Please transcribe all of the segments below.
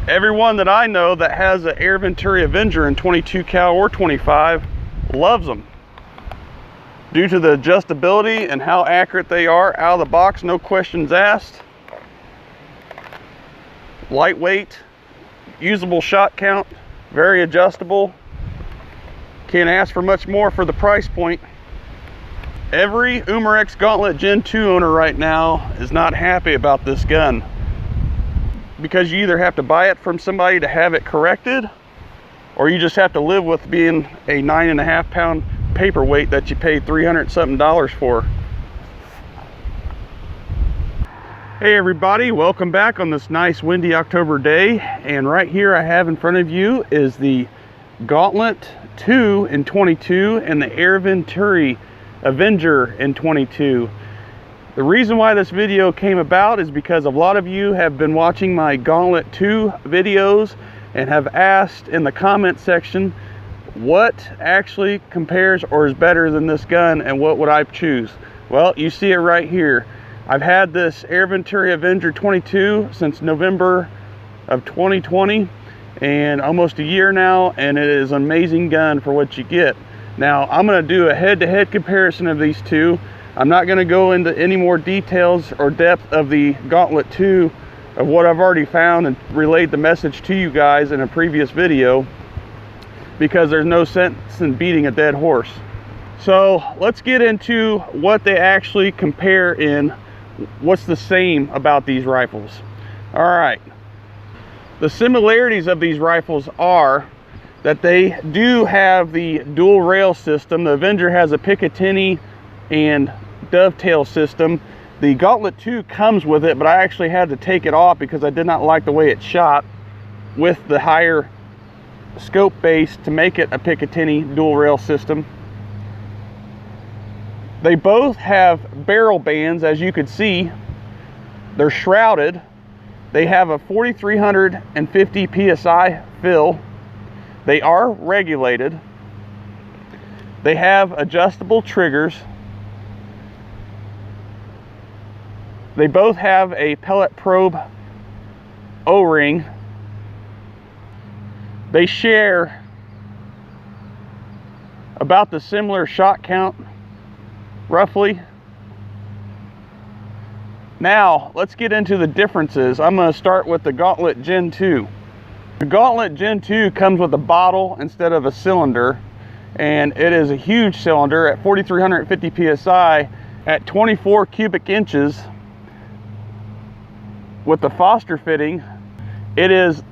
Everyone that I know that has an Venturi Avenger in 22 cal or 25 loves them due to the adjustability and how accurate they are out of the box, no questions asked. Lightweight, usable shot count, very adjustable. Can't ask for much more for the price point. Every Umarex Gauntlet Gen 2 owner right now is not happy about this gun, because you either have to buy it from somebody to have it corrected, or you just have to live with being a 9.5 pound paperweight that you paid $300 something for. Hey everybody, welcome back on this nice windy October day. And right here I have in front of you is the Gauntlet 2 in 22 and the Venturi Avenger in 22. The reason why this video came about is because a lot of you have been watching my Gauntlet 2 videos and have asked in the comment section what actually compares or is better than this gun and what would I choose. Well, you see it right here. I've had this Venturi Avenger 22 since November of 2020 and almost a year now, and it is an amazing gun for what you get. Now I'm going to do a head-to-head comparison of these two. I'm not going to go into any more details or depth of the Gauntlet 2 of what I've already found and relayed the message to you guys in a previous video, because there's no sense in beating a dead horse. So let's get into what they actually compare in, what's the same about these rifles. All right, the similarities of these rifles are that they do have the dual rail system. The Avenger has a Picatinny and dovetail system. The Gauntlet 2 comes with it, but I actually had to take it off because I did not like the way it shot with the higher scope base to make it a Picatinny dual rail system. They both have barrel bands, as you could see. They're shrouded. They have a 4,350 psi fill. They are regulated. They have adjustable triggers. They both have a pellet probe O-ring. They share about the similar shot count, roughly. Now, let's get into the differences. I'm going to start with the Gauntlet Gen 2. The Gauntlet Gen 2 comes with a bottle instead of a cylinder, and it is a huge cylinder at 4,350 psi at 24 cubic inches. With the Foster fitting, it is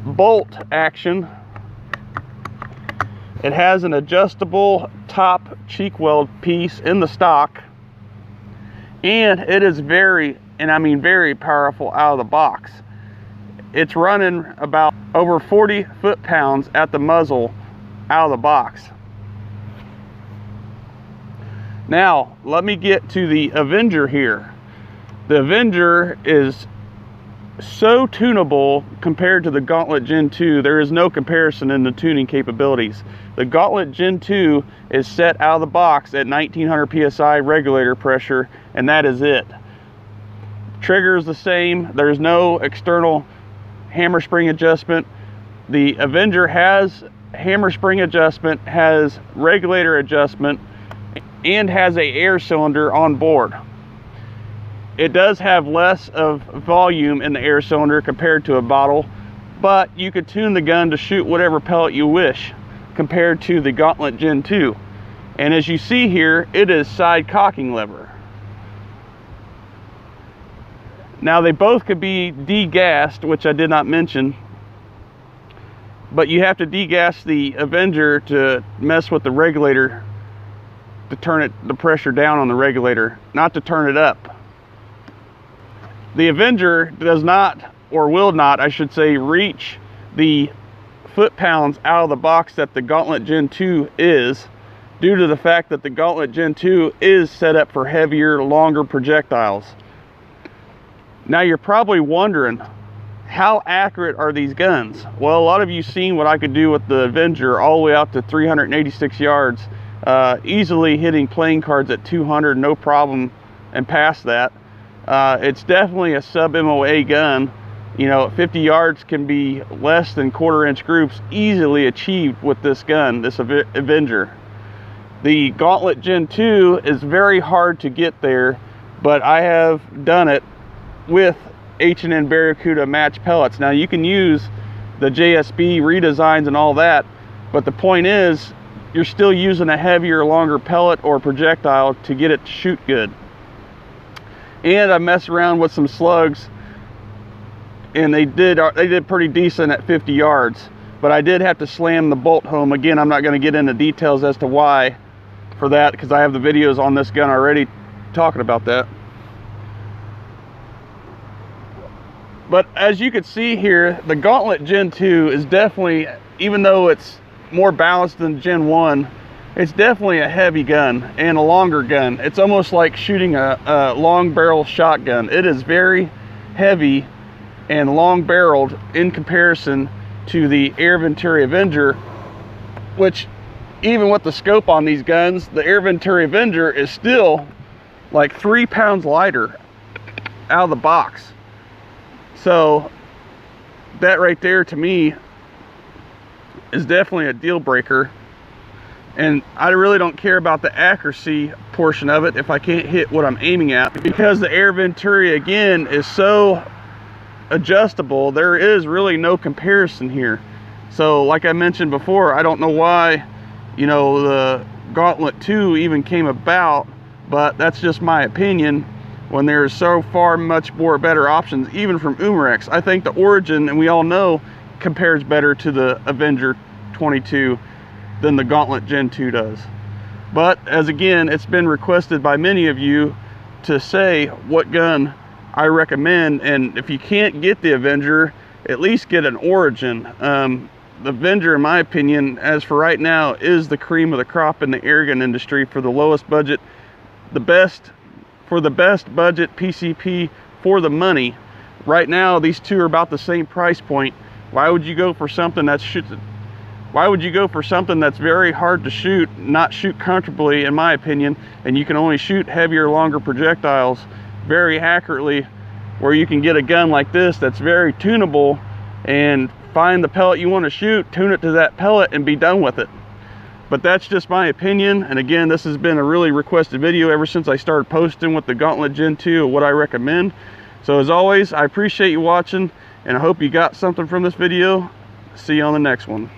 bolt action. It has an adjustable top cheek weld piece in the stock, and it is very, and I mean very powerful out of the box. It's running about over 40 foot-pounds at the muzzle out of the box. Now, let me get to the Avenger here. The Avenger is so tunable compared to the Gauntlet Gen 2. There is no comparison in the tuning capabilities. The Gauntlet Gen 2 is set out of the box at 1900 psi regulator pressure, and that is it. Trigger is the same. There's no external hammer spring adjustment. The Avenger has hammer spring adjustment, has regulator adjustment, and has a air cylinder on board. It does have less of volume in the air cylinder compared to a bottle, but you could tune the gun to shoot whatever pellet you wish compared to the Gauntlet Gen 2. And as you see here, it is side cocking lever. Now they both could be degassed, which I did not mention, but you have to degas the Avenger to mess with the regulator, to turn the pressure down on the regulator, not to turn it up. The Avenger does not, or will not, I should say, reach the foot-pounds out of the box that the Gauntlet Gen 2 is, due to the fact that the Gauntlet Gen 2 is set up for heavier, longer projectiles. Now you're probably wondering, how accurate are these guns? Well, a lot of you seen what I could do with the Avenger all the way out to 386 yards, easily hitting playing cards at 200, no problem, and past that. It's definitely a sub-MOA gun, you know, 50 yards can be less than 1/4 inch groups easily achieved with this gun, this Avenger. The Gauntlet Gen 2 is very hard to get there, but I have done it with H&N Barracuda match pellets. Now you can use the JSB redesigns and all that, but the point is you're still using a heavier, longer pellet or projectile to get it to shoot good. And I messed around with some slugs, and they did pretty decent at 50 yards, but I did have to slam the bolt home. Again, I'm not going to get into details as to why for that, because I have the videos on this gun already talking about that. But as you can see here, the Gauntlet Gen 2 is definitely, even though it's more balanced than Gen 1, it's definitely a heavy gun and a longer gun. It's almost like shooting a long barrel shotgun. It is very heavy and long barreled in comparison to the Venturi Avenger, which even with the scope on these guns, the Venturi Avenger is still like 3 pounds lighter out of the box. So that right there to me is definitely a deal breaker. And I really don't care about the accuracy portion of it if I can't hit what I'm aiming at, because the Venturi again is so adjustable. There is really no comparison here. So like I mentioned before, I don't know why, you know, the Gauntlet 2 even came about, but that's just my opinion, when there's so far much more better options, even from Umarex. I think the Origin, and we all know, compares better to the Avenger 22 than the Gauntlet Gen 2 does. But as again, it's been requested by many of you to say what gun I recommend, and if you can't get the Avenger, at least get an Origin. The Avenger, in my opinion, as for right now, is the cream of the crop in the airgun industry for the lowest budget, the best budget PCP for the money. Right now, these two are about the same price point. Why would you go for something that's very hard to shoot, not shoot comfortably, in my opinion, and you can only shoot heavier, longer projectiles very accurately, where you can get a gun like this that's very tunable and find the pellet you want to shoot, tune it to that pellet, and be done with it. But that's just my opinion. And again, this has been a really requested video ever since I started posting with the Gauntlet Gen 2 of what I recommend. So as always, I appreciate you watching, and I hope you got something from this video. See you on the next one.